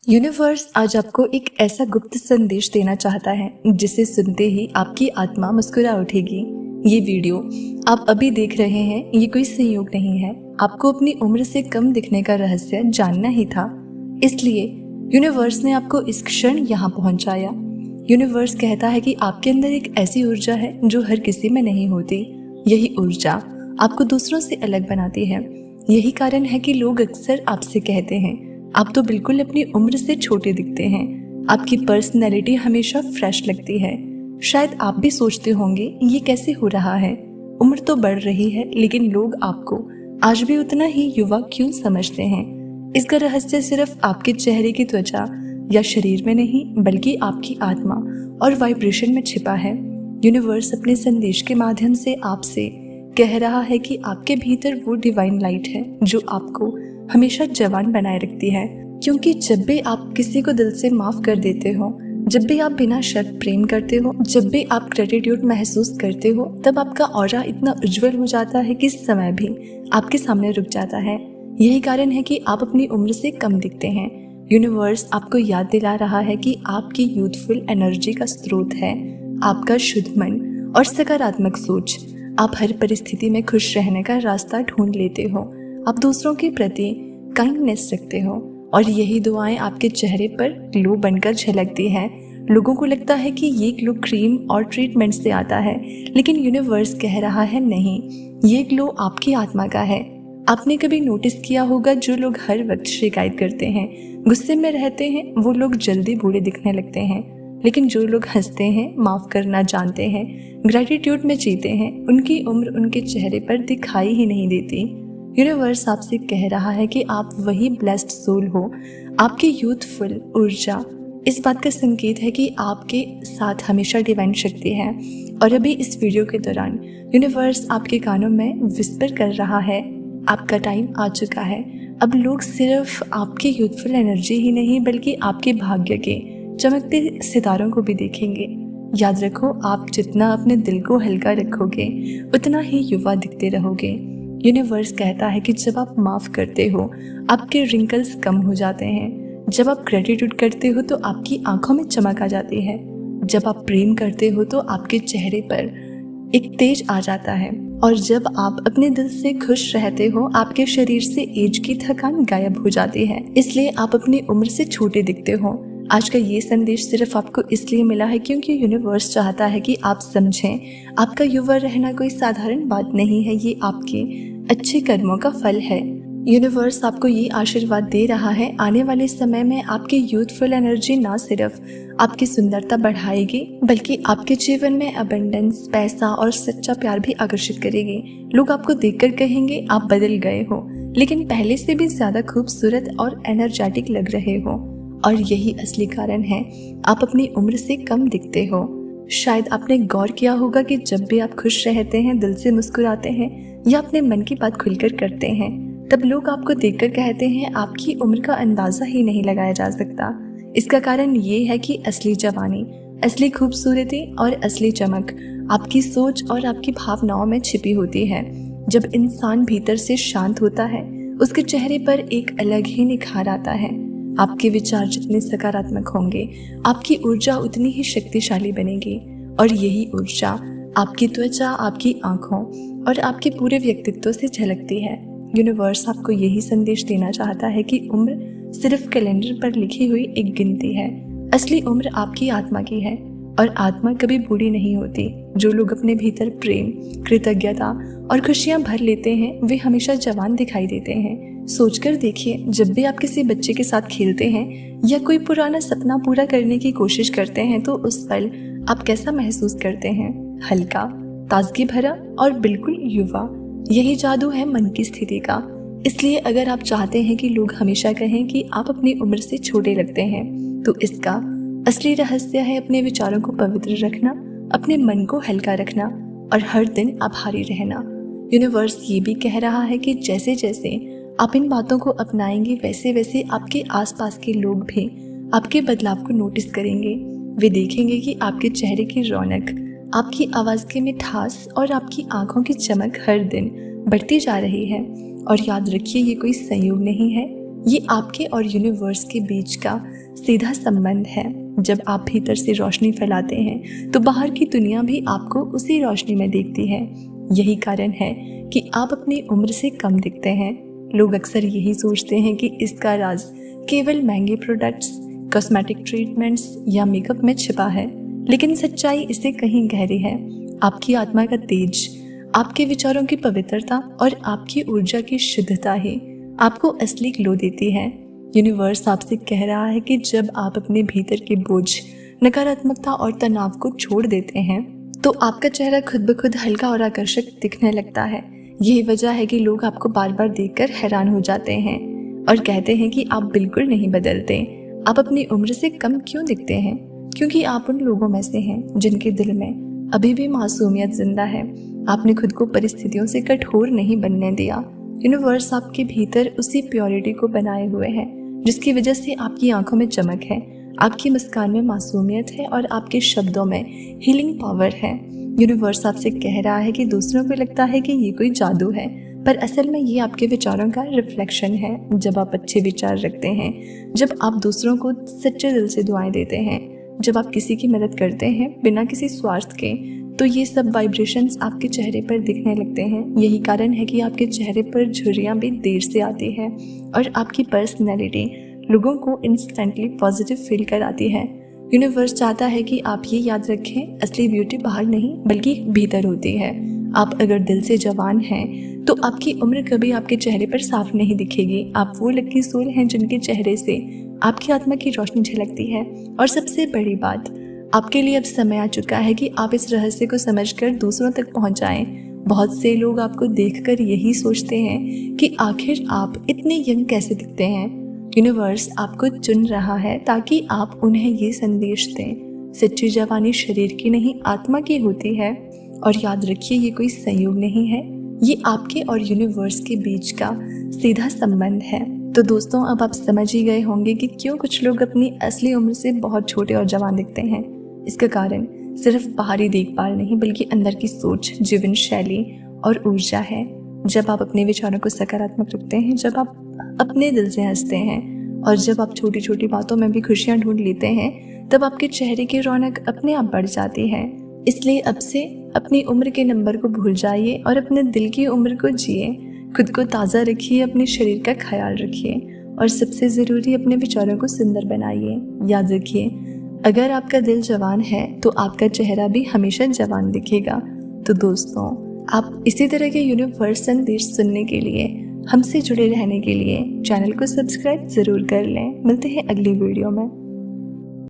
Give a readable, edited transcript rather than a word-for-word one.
Universe आज आपको एक ऐसा गुप्त संदेश देना चाहता है जिसे सुनते ही आपकी आत्मा मुस्कुरा उठेगी। ये वीडियो आप अभी देख रहे हैं, ये कोई संयोग नहीं है। आपको अपनी उम्र से कम दिखने का रहस्य जानना ही था, इसलिए यूनिवर्स ने आपको इस क्षण यहाँ पहुँचाया। यूनिवर्स कहता है कि आपके अंदर एक ऐसी ऊर्जा है जो हर किसी में नहीं होती। यही ऊर्जा आपको दूसरों से अलग बनाती है। यही कारण है कि लोग अक्सर आपसे कहते हैं, आप तो बिल्कुल अपनी उम्र से छोटे दिखते हैं। आपकी पर्सनैलिटी हमेशा फ्रेश लगती है। शायद आप भी सोचते होंगे, ये कैसे हो रहा है? उम्र तो बढ़ रही है लेकिन लोग आपको आज भी उतना ही युवा क्यों समझते हैं? इसका रहस्य सिर्फ आपके चेहरे की त्वचा या शरीर में नहीं, बल्कि आपकी आत्मा और वाइब्रेशन में छिपा है। यूनिवर्स अपने संदेश के माध्यम से आपसे कह रहा है कि आपके भीतर वो डिवाइन लाइट है जो आपको हमेशा जवान बनाए रखती है। क्योंकि जब भी आप किसी को दिल से माफ कर देते हो, जब भी आप बिना शर्त प्रेम करते हो, जब भी आप ग्रेटिट्यूड महसूस करते हो, तब आपका ऑरा इतना उज्जवल हो जाता है कि समय भी आपके सामने रुक जाता है। यही कारण है कि आप अपनी उम्र से कम दिखते हैं। यूनिवर्स आपको याद दिला रहा है कि आपकी यूथफुल एनर्जी का स्रोत है आपका शुद्ध मन और सकारात्मक सोच। आप हर परिस्थिति में खुश रहने का रास्ता ढूंढ लेते हो। आप दूसरों के प्रति काइंडनेस रखते हो और यही दुआएं आपके चेहरे पर ग्लो बनकर झलकती हैं। लोगों को लगता है कि ये ग्लो क्रीम और ट्रीटमेंट से आता है, लेकिन यूनिवर्स कह रहा है नहीं, ये ग्लो आपकी आत्मा का है। आपने कभी नोटिस किया होगा, जो लोग हर वक्त शिकायत करते हैं, गुस्से में रहते हैं, वो लोग जल्दी बूढ़े दिखने लगते हैं। लेकिन जो लोग हंसते हैं, माफ करना जानते हैं, ग्रेटिट्यूड में जीते हैं, उनकी उम्र उनके चेहरे पर दिखाई ही नहीं देती। यूनिवर्स आपसे कह रहा है कि आप वही ब्लेस्ड सोल हो। आपकी यूथफुल ऊर्जा इस बात का संकेत है कि आपके साथ हमेशा डिवाइन शक्ति है। और अभी इस वीडियो के दौरान यूनिवर्स आपके कानों में विस्पर कर रहा है, आपका टाइम आ चुका है। अब लोग सिर्फ आपकी यूथफुल एनर्जी ही नहीं, बल्कि आपके भाग्य के चमकते सितारों को भी देखेंगे। याद रखो, आप जितना अपने दिल को हल्का रखोगे, उतना ही युवा दिखते रहोगे। यूनिवर्स कहता है कि जब आप माफ़ करते हो, आपके रिंकल्स कम हो जाते हैं। जब आप ग्रेटिट्यूड करते हो तो आपकी आंखों में चमक आ जाती है। जब आप प्रेम करते हो तो आपके चेहरे पर एक तेज आ जाता है। और जब आप अपने दिल से खुश रहते हो, आपके शरीर से एज की थकान गायब हो जाती है। इसलिए आप अपनी उम्र से छोटे दिखते हो। आज का ये संदेश सिर्फ आपको इसलिए मिला है क्योंकि यूनिवर्स चाहता है कि आप समझें, आपका युवा रहना कोई साधारण बात नहीं है, ये आपके अच्छे कर्मों का फल है। यूनिवर्स आपको ये आशीर्वाद दे रहा है, आने वाले समय में आपकी यूथफुल एनर्जी ना सिर्फ आपकी सुंदरता बढ़ाएगी, बल्कि आपके जीवन में अबंडेंस, पैसा और सच्चा प्यार भी आकर्षित करेगी। लोग आपको देखकर कहेंगे, आप बदल गए हो, लेकिन पहले से भी ज्यादा खूबसूरत और एनर्जेटिक लग रहे हो। और यही असली कारण है आप अपनी उम्र से कम दिखते हो। शायद आपने गौर किया होगा कि जब भी आप खुश रहते हैं, दिल से मुस्कुराते हैं या अपने मन की बात खुलकर करते हैं, तब लोग आपको देखकर कहते हैं, आपकी उम्र का अंदाजा ही नहीं लगाया जा सकता। इसका कारण ये है कि असली जवानी, असली खूबसूरती और असली चमक आपकी सोच और आपकी भावनाओं में छिपी होती है। जब इंसान भीतर से शांत होता है, उसके चेहरे पर एक अलग ही निखार आता है। आपके विचार जितने सकारात्मक होंगे, आपकी ऊर्जा उतनी ही शक्तिशाली बनेगी। और यही ऊर्जा आपकी त्वचा, आपकी आंखों और आपके पूरे व्यक्तित्व से झलकती है। यूनिवर्स आपको यही संदेश देना चाहता है कि उम्र सिर्फ कैलेंडर पर लिखी हुई एक गिनती है। असली उम्र आपकी आत्मा की है और आत्मा कभी बूढ़ी नहीं होती। जो लोग अपने भीतर प्रेम, कृतज्ञता और खुशियां भर लेते हैं, वे हमेशा जवान दिखाई देते हैं। सोचकर देखिए, जब भी आप किसी बच्चे के साथ खेलते हैं या कोई पुराना सपना पूरा करने की कोशिश करते हैं, तो उस पल आप कैसा महसूस करते हैं? हल्का, ताजगी भरा और बिल्कुल युवा। यही जादू है मन की स्थिति का। इसलिए अगर आप चाहते हैं कि लोग हमेशा कहें कि आप अपनी उम्र से छोटे लगते हैं, तो इसका असली रहस्य है अपने विचारों को पवित्र रखना, अपने मन को हल्का रखना और हर दिन आभारी रहना। यूनिवर्स ये भी कह रहा है कि जैसे जैसे आप इन बातों को अपनाएंगे, वैसे वैसे आपके आसपास के लोग भी आपके बदलाव को नोटिस करेंगे। वे देखेंगे कि आपके चेहरे की रौनक, आपकी आवाज़ की मिठास और आपकी आंखों की चमक हर दिन बढ़ती जा रही है। और याद रखिए, ये कोई संयोग नहीं है, ये आपके और यूनिवर्स के बीच का सीधा संबंध है। जब आप भीतर से रोशनी फैलाते हैं तो बाहर की दुनिया भी आपको उसी रोशनी में देखती है। यही कारण है कि आप अपनी उम्र से कम दिखते हैं। लोग अक्सर यही सोचते हैं कि इसका राज केवल महंगे प्रोडक्ट्स, कॉस्मेटिक ट्रीटमेंट्स या मेकअप में छिपा है, लेकिन सच्चाई इससे कहीं गहरी है। आपकी आत्मा का तेज, आपके विचारों की पवित्रता और आपकी ऊर्जा की शुद्धता ही आपको असली ग्लो देती है। यूनिवर्स आपसे कह रहा है कि जब आप अपने भीतर के बोझ, नकारात्मकता और तनाव को छोड़ देते हैं तो आपका चेहरा खुद ब खुद हल्का और आकर्षक दिखने लगता है। यही वजह है कि लोग आपको बार बार देखकर हैरान हो जाते हैं और कहते हैं कि आप बिल्कुल नहीं बदलते। आप अपनी उम्र से कम क्यों दिखते हैं? क्योंकि आप उन लोगों में से हैं जिनके दिल में अभी भी मासूमियत जिंदा है। आपने खुद को परिस्थितियों से कठोर नहीं बनने दिया। यूनिवर्स आपके भीतर उसी प्योरिटी को बनाए हुए है जिसकी वजह से आपकी आंखों में चमक है, आपकी मुस्कान में मासूमियत है और आपके शब्दों में हीलिंग पावर है। यूनिवर्स आपसे कह रहा है कि दूसरों को लगता है कि ये कोई जादू है, पर असल में ये आपके विचारों का रिफ्लेक्शन है। जब आप अच्छे विचार रखते हैं, जब आप दूसरों को सच्चे दिल से दुआएं देते हैं, जब आप किसी की मदद करते हैं बिना किसी स्वार्थ के, तो ये सब वाइब्रेशंस आपके चेहरे पर दिखने लगते हैं। यही कारण है कि आपके चेहरे पर झुर्रियाँ भी देर से आती है और आपकी पर्सनैलिटी लोगों को इंस्टेंटली पॉजिटिव फील कराती है। यूनिवर्स चाहता है कि आप ये याद रखें, असली ब्यूटी बाहर नहीं बल्कि भीतर होती है। आप अगर दिल से जवान हैं तो आपकी उम्र कभी आपके चेहरे पर साफ नहीं दिखेगी। आप वो लकी सोल हैं जिनके चेहरे से आपकी आत्मा की रोशनी झलकती है। और सबसे बड़ी बात, आपके लिए अब समय आ चुका है कि आप इस रहस्य को समझकर दूसरों तक पहुंचाएं। बहुत से लोग आपको देखकर यही सोचते हैं कि आखिर आप इतने यंग कैसे दिखते हैं। यूनिवर्स आपको चुन रहा है ताकि आप उन्हें ये संदेश दें, सच्ची जवानी शरीर की नहीं आत्मा की होती है। और याद रखिए, ये कोई संयोग नहीं है, ये आपके और यूनिवर्स के बीच का सीधा संबंध है। तो दोस्तों, अब आप समझ ही गए होंगे कि क्यों कुछ लोग अपनी असली उम्र से बहुत छोटे और जवान दिखते हैं। इसका कारण सिर्फ बाहरी देखभाल नहीं बल्कि अंदर की सोच, जीवन शैली और ऊर्जा है। जब आप अपने विचारों को सकारात्मक रखते हैं, जब आप अपने दिल से हंसते हैं और जब आप छोटी छोटी बातों में भी खुशियां ढूंढ लेते हैं, तब आपके चेहरे की रौनक अपने आप बढ़ जाती है। इसलिए अब से अपनी उम्र के नंबर को भूल जाइए और अपने दिल की उम्र को जिए। खुद को ताज़ा रखिए, अपने शरीर का ख्याल रखिए और सबसे ज़रूरी, अपने विचारों को सुंदर बनाइए। याद रखिए, अगर आपका दिल जवान है तो आपका चेहरा भी हमेशा जवान दिखेगा। तो दोस्तों, आप इसी तरह के यूनिवर्स संदेश सुनने के लिए, हमसे जुड़े रहने के लिए चैनल को सब्सक्राइब ज़रूर कर लें। मिलते हैं अगली वीडियो में।